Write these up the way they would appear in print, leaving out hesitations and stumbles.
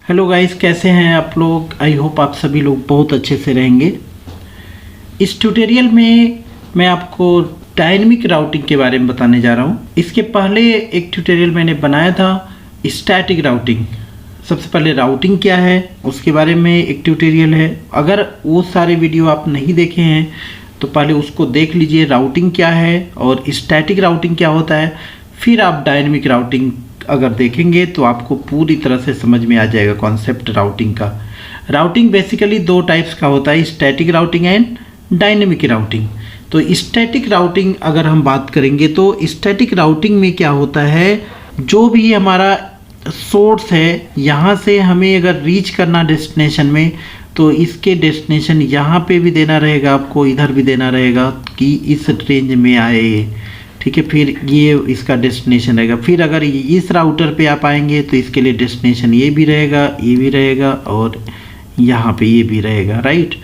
Hello guys, कैसे हैं आप लोग। आई होप आप सभी लोग बहुत अच्छे से रहेंगे। इस ट्यूटोरियल में मैं आपको डायनेमिक राउटिंग के बारे में बताने जा रहा हूं। इसके पहले एक ट्यूटोरियल मैंने बनाया था स्टैटिक राउटिंग। सबसे पहले राउटिंग क्या है उसके बारे में एक ट्यूटोरियल है। अगर वो सारे वीडियो आप नहीं देखे हैं तो पहले उसको देख लीजिए, राउटिंग क्या है और स्टैटिक राउटिंग क्या होता है। फिर आप डायनेमिक राउटिंग अगर देखेंगे तो आपको पूरी तरह से समझ में आ जाएगा कॉन्सेप्ट राउटिंग का। राउटिंग बेसिकली दो टाइप्स का होता है, static routing and dynamic routing. तो स्टैटिक राउटिंग अगर हम बात करेंगे तो स्टैटिक राउटिंग में क्या होता है, जो भी हमारा सोर्स है यहाँ से हमें अगर रीच करना डेस्टिनेशन में, तो इसके डेस्टिनेशन यहाँ पे भी देना रहेगा, आपको इधर भी देना रहेगा कि इस रेंज में आए। ठीक है, फिर ये इसका डेस्टिनेशन रहेगा। फिर अगर इस राउटर पे आप आएंगे तो इसके लिए डेस्टिनेशन ये भी रहेगा, ये भी रहेगा और यहाँ पे ये भी रहेगा, राइट।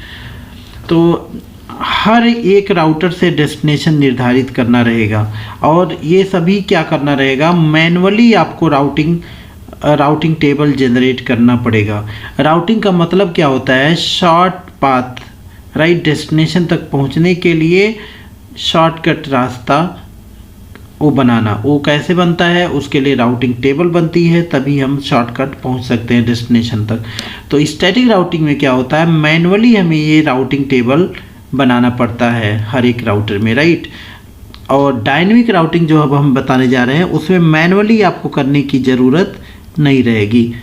तो हर एक राउटर से डेस्टिनेशन निर्धारित करना रहेगा और ये सभी क्या करना रहेगा, मैनुअली आपको राउटिंग टेबल जनरेट करना पड़ेगा। राउटिंग का मतलब क्या होता है, शॉर्ट पाथ, राइट। डेस्टिनेशन तक पहुंचने के लिए शॉर्टकट रास्ता वो बनाना। वो कैसे बनता है, उसके लिए राउटिंग टेबल बनती है, तभी हम शॉर्टकट पहुंच सकते हैं डेस्टिनेशन तक। तो स्टैटिक राउटिंग में क्या होता है, मैनुअली हमें ये राउटिंग टेबल बनाना पड़ता है हर एक राउटर में, राइट। और डायनेमिक राउटिंग जो अब हम बताने जा रहे हैं उसमें मैनुअली आपको करने की ज़रूरत नहीं रहेगी।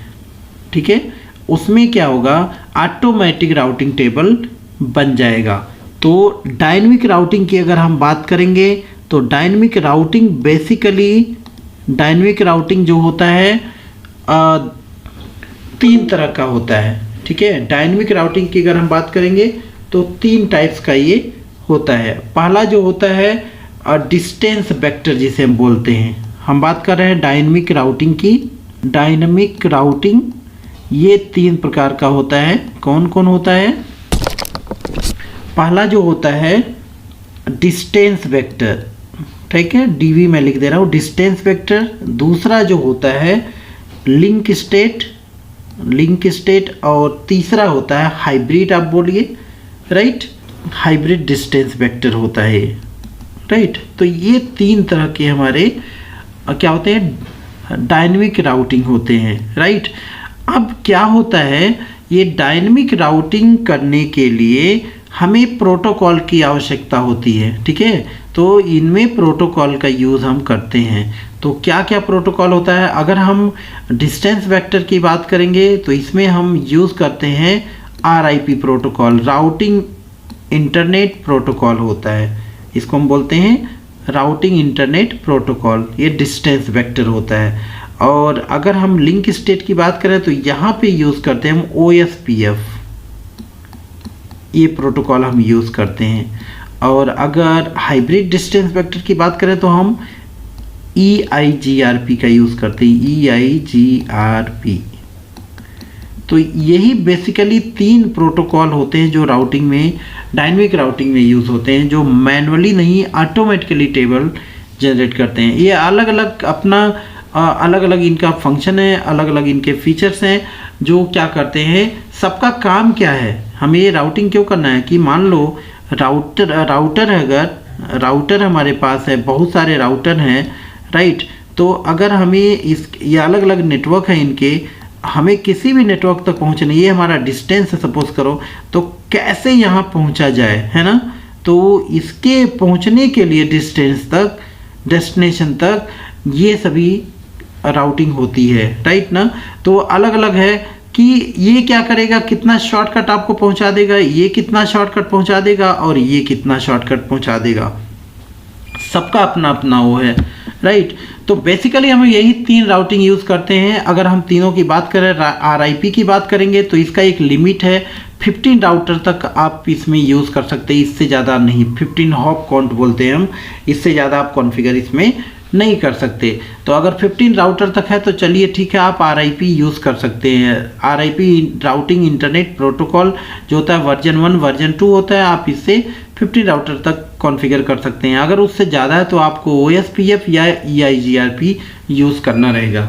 ठीक है, उसमें क्या होगा, ऑटोमेटिक राउटिंग टेबल बन जाएगा। तो डायनेमिक राउटिंग की अगर हम बात करेंगे तो dynamic routing basically, dynamic routing जो होता है तीन तरह का होता है। ठीक है, डायनेमिक राउटिंग की अगर हम बात करेंगे तो तीन टाइप्स का ये होता है। पहला जो होता है डिस्टेंस वेक्टर जिसे हम बोलते हैं, हम बात कर रहे हैं डायनेमिक राउटिंग की। डायनेमिक राउटिंग ये तीन प्रकार का होता है। कौन कौन होता है, पहला जो होता है डिस्टेंस वेक्टर, ठीक है, डीवी मैं लिख दे रहा हूँ, डिस्टेंस वेक्टर। दूसरा जो होता है लिंक स्टेट और तीसरा होता है हाइब्रिड, आप बोलिए, राइट, हाइब्रिड डिस्टेंस वेक्टर होता है, राइट। तो ये तीन तरह के हमारे क्या होते हैं, डायनेमिक राउटिंग होते हैं, राइट। अब क्या होता है, ये डायनेमिक राउटिंग करने के लिए हमें प्रोटोकॉल की आवश्यकता होती है। ठीक है, तो इनमें प्रोटोकॉल का यूज़ हम करते हैं। तो क्या क्या प्रोटोकॉल होता है, अगर हम डिस्टेंस वेक्टर की बात करेंगे तो इसमें हम यूज़ करते हैं RIP protocol, routing internet protocol होता है। इसको हम बोलते हैं राउटिंग इंटरनेट प्रोटोकॉल, ये डिस्टेंस वेक्टर होता है। और अगर हम लिंक स्टेट की बात करें तो यहाँ पे यूज़ करते हैं हम OSPF, ये प्रोटोकॉल हम यूज़ करते हैं। और अगर हाइब्रिड डिस्टेंस वेक्टर की बात करें तो हम EIGRP का यूज़ करते हैं, EIGRP। तो यही बेसिकली तीन प्रोटोकॉल होते हैं जो राउटिंग में, डायनेमिक राउटिंग में यूज़ होते हैं, जो मैनुअली नहीं ऑटोमेटिकली टेबल जनरेट करते हैं। ये अलग अलग अपना अलग अलग इनका फंक्शन है, अलग अलग इनके फीचर्स हैं जो क्या करते हैं, सबका काम क्या है, हमें ये राउटिंग क्यों करना है कि मान लो राउटर अगर राउटर हमारे पास है, बहुत सारे राउटर हैं, राइट। तो अगर हमें ये अलग अलग नेटवर्क है इनके, हमें किसी भी नेटवर्क तक पहुंचना, ये हमारा डिस्टेंस है सपोज करो, तो कैसे यहाँ पहुंचा जाए, है ना। तो इसके पहुंचने के लिए डिस्टेंस तक, डेस्टिनेशन तक, ये सभी राउटिंग होती है, राइट ना। तो अलग अलग है कि ये क्या करेगा, कितना शॉर्टकट आपको पहुंचा देगा, ये कितना शॉर्टकट पहुंचा देगा और ये कितना शॉर्टकट पहुंचा देगा, सबका अपना अपना वो है, राइट। तो बेसिकली हम यही तीन राउटिंग यूज़ करते हैं। अगर हम तीनों की बात करें, RIP की बात करेंगे तो इसका एक लिमिट है, 15 राउटर तक आप इसमें यूज़ कर सकते हैं, इससे ज़्यादा नहीं। 15 हॉप काउंट बोलते हैं हम, इससे ज़्यादा आप कॉन्फ़िगर इसमें नहीं कर सकते। तो अगर 15 राउटर तक है तो चलिए ठीक है, आप RIP यूज़ कर सकते हैं। RIP राउटिंग इंटरनेट प्रोटोकॉल जो होता है वर्जन 1 वर्जन 2 होता है, आप इससे 15 राउटर तक कॉन्फ़िगर कर सकते हैं। अगर उससे ज़्यादा है तो आपको OSPF या EIGRP यूज़ करना रहेगा।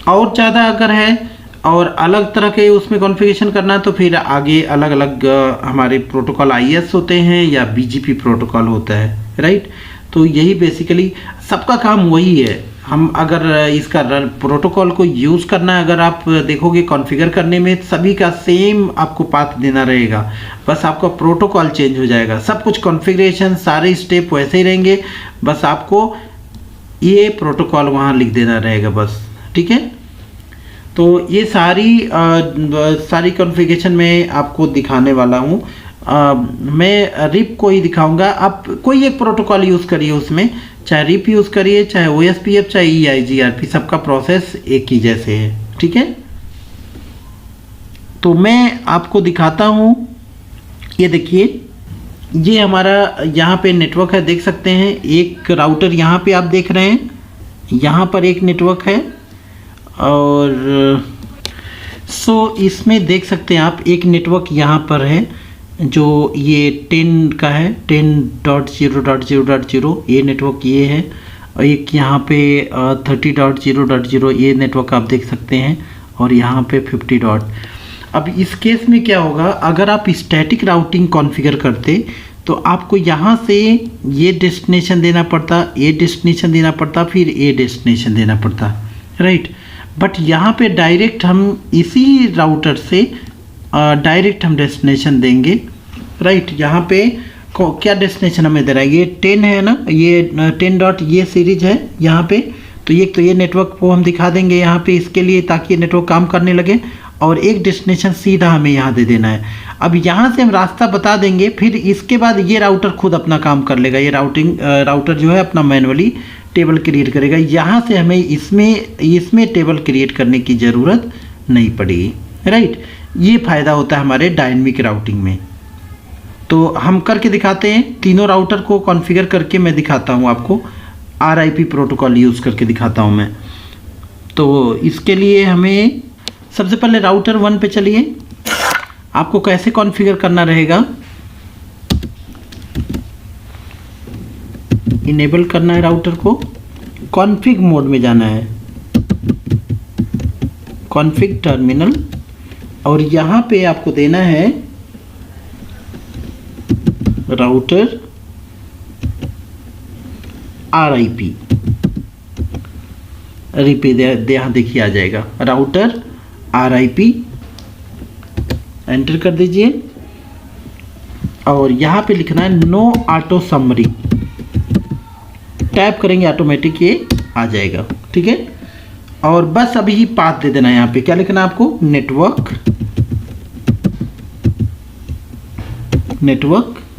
और ज़्यादा अगर है और अलग तरह के उसमें कॉन्फ़िगरेशन करना है तो फिर आगे अलग अलग हमारे प्रोटोकॉल IS होते हैं या BGP प्रोटोकॉल होता है, राइट। तो यही बेसिकली सबका काम वही है। हम अगर इसका प्रोटोकॉल को यूज़ करना है, अगर आप देखोगे कॉन्फ़िगर करने में सभी का सेम आपको पाथ देना रहेगा, बस आपका प्रोटोकॉल चेंज हो जाएगा। सब कुछ कॉन्फ़िगरेशन सारे स्टेप वैसे ही रहेंगे, बस आपको ये प्रोटोकॉल वहाँ लिख देना रहेगा बस, ठीक है। तो ये सारी कॉन्फ़िगरेशन मैं आपको दिखाने वाला हूँ। मैं रिप को ही दिखाऊंगा। आप कोई एक प्रोटोकॉल यूज़ करिए, उसमें चाहे रिप यूज़ करिए, चाहे OSPF, चाहे EIGRP, सबका प्रोसेस एक ही जैसे है, ठीक है। तो मैं आपको दिखाता हूँ, ये देखिए, ये हमारा यहाँ पे नेटवर्क है, देख सकते हैं। एक राउटर यहाँ पे आप देख रहे हैं, यहाँ पर एक नेटवर्क है और इसमें देख सकते हैं आप एक नेटवर्क यहाँ पर है जो ये 10 का है, 10.0.0.0 ये नेटवर्क ये है, और एक यहाँ पे 30.0.0 ये नेटवर्क आप देख सकते हैं, और यहाँ पे 50 डॉट। अब इस केस में क्या होगा, अगर आप स्टैटिक राउटिंग कॉन्फ़िगर करते तो आपको यहाँ से ये डेस्टिनेशन देना पड़ता, ये डेस्टिनेशन देना पड़ता, फिर ये डेस्टिनेशन देना पड़ता, राइट। बट यहाँ पे डायरेक्ट हम इसी राउटर से डायरेक्ट हम डेस्टिनेशन देंगे, राइट। यहाँ पे क्या डेस्टिनेशन हमें दे रहा है, ये 10 है ना, ये 10 डॉट ये सीरीज है यहाँ पे। तो ये नेटवर्क को हम दिखा देंगे यहाँ पे इसके लिए, ताकि ये नेटवर्क काम करने लगे, और एक डेस्टिनेशन सीधा हमें यहाँ दे देना है। अब यहाँ से हम रास्ता बता देंगे, फिर इसके बाद ये राउटर खुद अपना काम कर लेगा। ये राउटर जो है अपना मैनुअली टेबल क्रिएट करेगा। यहाँ से हमें इसमें टेबल क्रिएट करने की ज़रूरत नहीं पड़ेगी, राइट। ये फ़ायदा होता है हमारे डायनेमिक राउटिंग में। तो हम करके दिखाते हैं, तीनों राउटर को कॉन्फ़िगर करके मैं दिखाता हूँ आपको। RIP प्रोटोकॉल यूज़ करके दिखाता हूँ मैं। तो इसके लिए हमें सबसे पहले राउटर 1 पे चलिए। आपको कैसे कॉन्फ़िगर करना रहेगा, इनेबल करना है राउटर को, कॉन्फ़िग मोड में जाना है, कॉन्फ़िग टर्मिनल, और यहाँ पे आपको देना है राउटर RIP। यहाँ देखिए आ जाएगा राउटर RIP, एंटर कर दीजिए, और यहाँ पे लिखना है नो ऑटो समरी, टैप करेंगे ऑटोमेटिक ये आ जाएगा, ठीक है। और बस अभी पाथ दे देना है। यहाँ पे क्या लिखना है आपको, नेटवर्क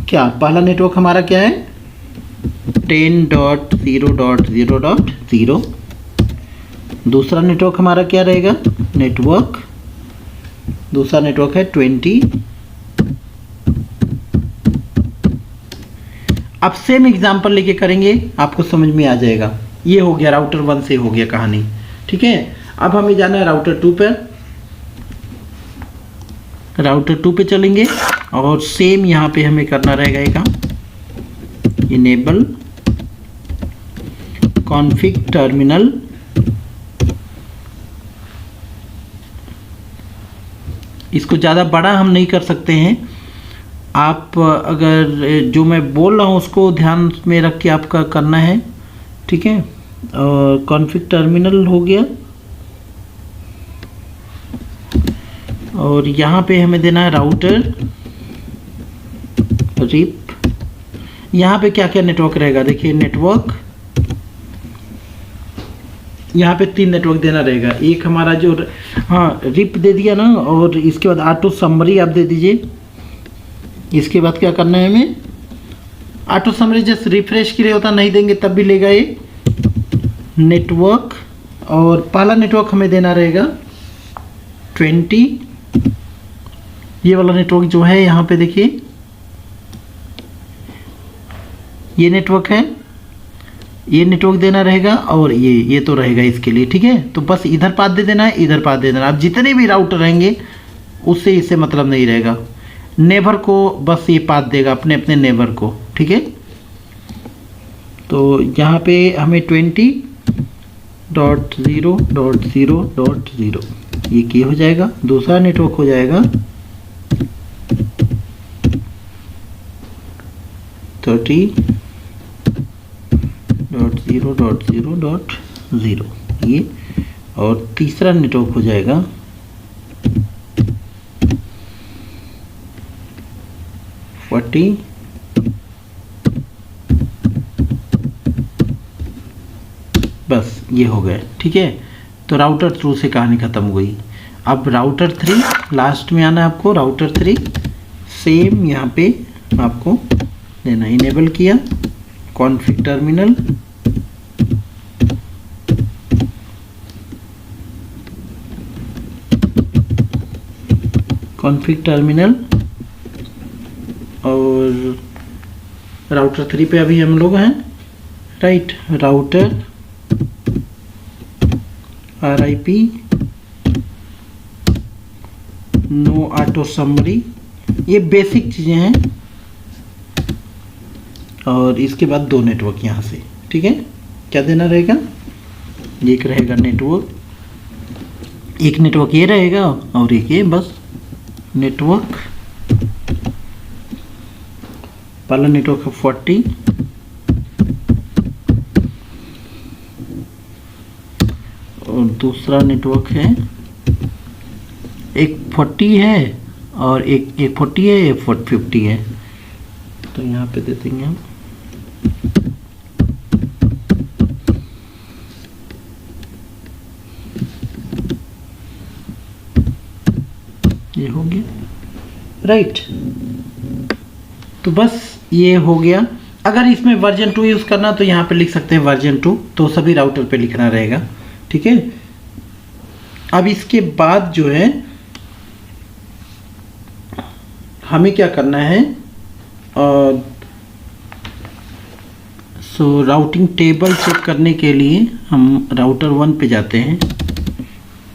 क्या, पहला नेटवर्क हमारा क्या है 10.0.0.0। दूसरा नेटवर्क हमारा क्या रहेगा, दूसरा नेटवर्क है 20। अब सेम एग्जांपल लेके करेंगे, आपको समझ में आ जाएगा। ये हो गया राउटर 1 से हो गया कहानी, ठीक है। अब हमें जाना है राउटर 2 पर। राउटर 2 पे चलेंगे और सेम यहाँ पे हमें करना रहेगा एक काम, इनेबल कॉन्फ़िग टर्मिनल, इसको ज़्यादा बड़ा हम नहीं कर सकते हैं। आप अगर जो मैं बोल रहा हूँ उसको ध्यान में रख के आपका करना है, ठीक है। और कॉन्फ़िग टर्मिनल हो गया, और यहाँ पे हमें देना है राउटर रिप। यहाँ पे क्या क्या नेटवर्क रहेगा, देखिए नेटवर्क, यहाँ पे 3 नेटवर्क देना रहेगा। एक हमारा जो रिप दे दिया ना, और इसके बाद ऑटो समरी आप दे दीजिए। इसके बाद क्या करना है हमें, ऑटो समरी जस्ट रिफ्रेश के लिए होता, नहीं देंगे तब भी लेगा ये नेटवर्क। और पहला नेटवर्क हमें देना रहेगा 20। ये वाला नेटवर्क जो है यहाँ पे देखिए, ये नेटवर्क है, ये नेटवर्क देना रहेगा, और ये तो रहेगा इसके लिए, ठीक है। तो बस इधर पाथ दे देना है, इधर पाथ दे देना। अब जितने भी राउटर रहेंगे उससे इससे मतलब नहीं रहेगा। नेबर को बस ये पाथ देगा, अपने अपने नेबर को, ठीक है। तो यहाँ पे हमें 20 dot zero dot zero dot zero, ये की हो जाएगा। दूसरा नेटवर्क हो जाएगा 30 dot zero dot zero dot zero, ये। और तीसरा नेटवर्क हो जाएगा 40 बस, ये हो गए। ठीक है, तो राउटर थ्रू से कहानी ख़त्म हो गई। अब राउटर 3 लास्ट में आना है आपको। राउटर 3 सेम यहाँ पे आपको देना, इनेबल किया, कॉन्फ़िग टर्मिनल, कॉन्फ़िग टर्मिनल, और राउटर 3 पे अभी हम लोग हैं, right. Router RIP, no auto summary, ये बेसिक चीज़ें हैं। और इसके बाद 2 नेटवर्क यहाँ से, ठीक है। क्या देना रहेगा? एक रहेगा नेटवर्क, एक नेटवर्क ये रहेगा और एक ये, बस नेटवर्क। पहला नेटवर्क है 40, और दूसरा नेटवर्क है एक 40 है और एक 40 है, एक 50 है। तो यहाँ पे दे देंगे हम ये हो गया, राइट। तो बस ये हो गया। अगर इसमें वर्जन 2 यूज़ करना तो यहाँ पे लिख सकते हैं वर्जन 2, तो सभी राउटर पे लिखना रहेगा, ठीक है। अब इसके बाद जो है हमें क्या करना है, सो राउटिंग टेबल चेक करने के लिए हम राउटर 1 पे जाते हैं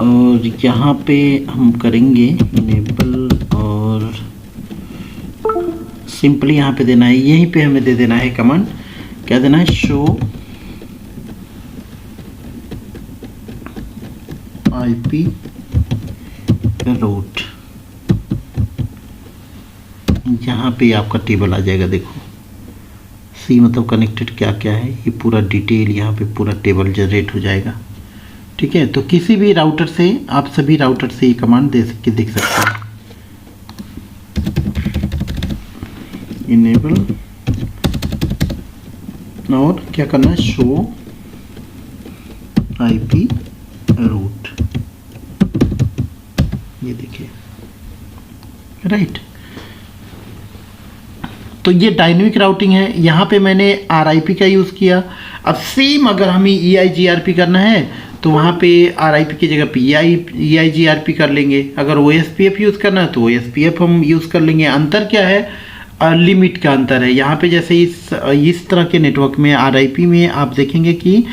और यहाँ पे हम करेंगे इनेबल, और सिंपली यहाँ पे देना है, यहीं पे हमें दे देना है कमांड। क्या देना है? Show IP route. यहाँ पे आपका टेबल आ जाएगा, देखो C मतलब कनेक्टेड क्या क्या है, ये पूरा डिटेल यहाँ पे पूरा टेबल जनरेट हो जाएगा, ठीक है। तो किसी भी राउटर से, आप सभी राउटर से ये कमांड दे के देख सकते हैं। इनेबल, और क्या करना है? शो IP रूट, ये देखिए, राइट। तो ये डायनेमिक राउटिंग है। यहाँ पे मैंने RIP का यूज़ किया। अब सेम अगर हमें EIGRP करना है तो वहाँ पे RIP की जगह पे EIGRP कर लेंगे। अगर OSPF यूज़ करना है तो OSPF हम यूज़ कर लेंगे। अंतर क्या है? लिमिट का अंतर है। यहाँ पे जैसे इस तरह के नेटवर्क में RIP में आप देखेंगे कि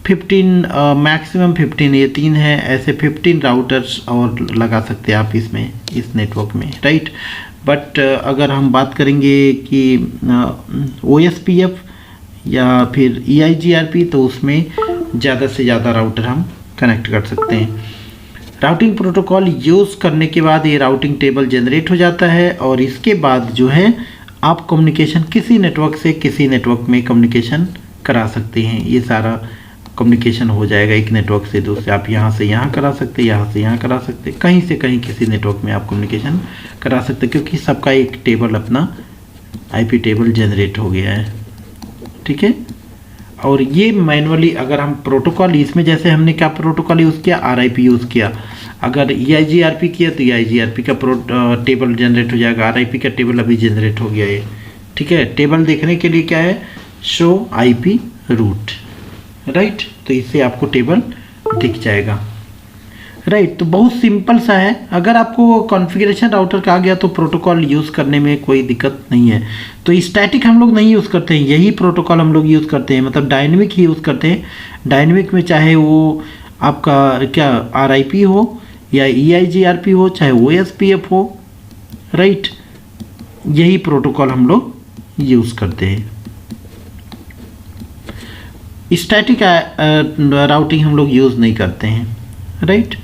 15 मैक्सिमम 15, ये 3 है, ऐसे 15 राउटर्स और लगा सकते हैं आप इसमें, इस नेटवर्क में, राइट। बट अगर हम बात करेंगे कि OSPF या फिर EIGRP तो उसमें ज़्यादा से ज़्यादा राउटर हम कनेक्ट कर सकते हैं। राउटिंग प्रोटोकॉल यूज़ करने के बाद ये राउटिंग टेबल जनरेट हो जाता है और इसके बाद जो है आप कम्युनिकेशन किसी नेटवर्क से किसी नेटवर्क में कम्युनिकेशन करा सकते हैं। ये सारा कम्युनिकेशन हो जाएगा एक नेटवर्क से दूसरे। आप यहाँ से यहाँ करा सकते, यहाँ से यहाँ करा सकते, कहीं से कहीं किसी नेटवर्क में आप कम्युनिकेशन करा सकते, क्योंकि सबका एक टेबल, अपना IP टेबल जनरेट हो गया है, ठीक है। और ये मैनुअली अगर हम प्रोटोकॉल, इसमें जैसे हमने क्या प्रोटोकॉल यूज़ किया? RIP यूज़ किया। अगर EIGRP किया तो EIGRP का टेबल जनरेट हो जाएगा। RIP का टेबल अभी जनरेट हो गया है, ठीक है। टेबल देखने के लिए क्या है? Show IP route, right. तो इससे आपको टेबल दिख जाएगा, राइट। तो बहुत सिंपल सा है। अगर आपको कॉन्फ़िगरेशन राउटर का आ गया तो प्रोटोकॉल यूज़ करने में कोई दिक्कत नहीं है। तो स्टैटिक हम लोग नहीं यूज़ करते हैं, यही प्रोटोकॉल हम लोग यूज़ करते हैं, मतलब डायनेमिक ही यूज़ करते हैं। डायनेमिक में चाहे वो आपका क्या RIP हो या EIGRP हो, चाहे OSPF हो, राइट, यही प्रोटोकॉल हम लोग यूज़ करते हैं। स्टैटिक राउटिंग हम लोग यूज़ नहीं करते हैं, राइट।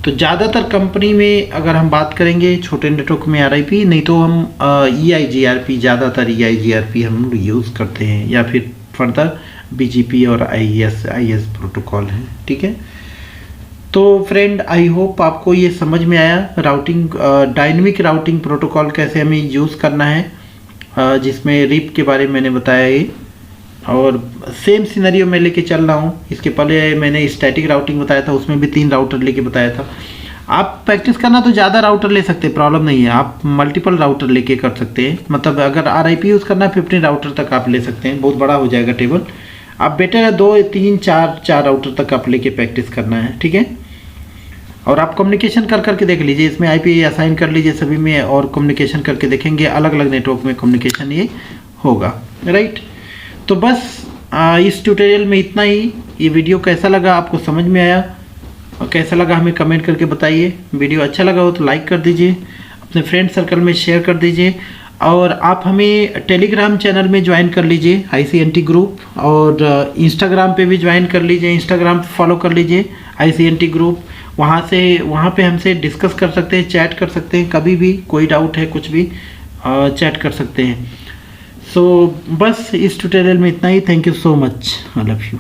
तो ज़्यादातर कंपनी में अगर हम बात करेंगे छोटे नेटवर्क में RIP, नहीं तो हम EIGRP, ज़्यादातर EIGRP हम लोग यूज़ करते हैं, या फिर फर्दर BGP और IS प्रोटोकॉल है, ठीक है। तो फ्रेंड, आई होप आपको ये समझ में आया राउटिंग, डायनेमिक राउटिंग प्रोटोकॉल कैसे हमें यूज़ करना है, जिसमें RIP के बारे में मैंने बताया ये, और सेम सिनेरियो में लेके चल रहा हूँ। इसके पहले मैंने स्टैटिक राउटिंग बताया था, उसमें भी 3 राउटर लेके बताया था। आप प्रैक्टिस करना तो ज़्यादा राउटर ले सकते हैं, प्रॉब्लम नहीं है, आप मल्टीपल राउटर लेके कर सकते हैं। मतलब अगर RIP यूज़ करना है 15 राउटर तक आप ले सकते हैं, बहुत बड़ा हो जाएगा टेबल। आप बेटर है 2 3 4 राउटर तक आप लेके प्रैक्टिस करना है, ठीक है। और आप कम्युनिकेशन कर करके देख लीजिए, इसमें IP असाइन कर लीजिए सभी में, और कम्युनिकेशन करके देखेंगे, अलग अलग नेटवर्क में कम्युनिकेशन ये होगा, राइट। तो बस इस ट्यूटोरियल में इतना ही। ये वीडियो कैसा लगा, आपको समझ में आया और कैसा लगा हमें कमेंट करके बताइए। वीडियो अच्छा लगा हो तो लाइक कर दीजिए, अपने फ्रेंड सर्कल में शेयर कर दीजिए, और आप हमें टेलीग्राम चैनल में ज्वाइन कर लीजिए ICNT ग्रुप, और इंस्टाग्राम पे भी ज्वाइन कर लीजिए, इंस्टाग्राम पे फॉलो कर लीजिए ICNT ग्रुप। वहाँ पे हमसे डिस्कस कर सकते हैं, चैट कर सकते हैं, कभी भी कोई डाउट है कुछ भी चैट कर सकते हैं। सो बस इस ट्यूटोरियल में इतना ही। Thank you so much, I love you.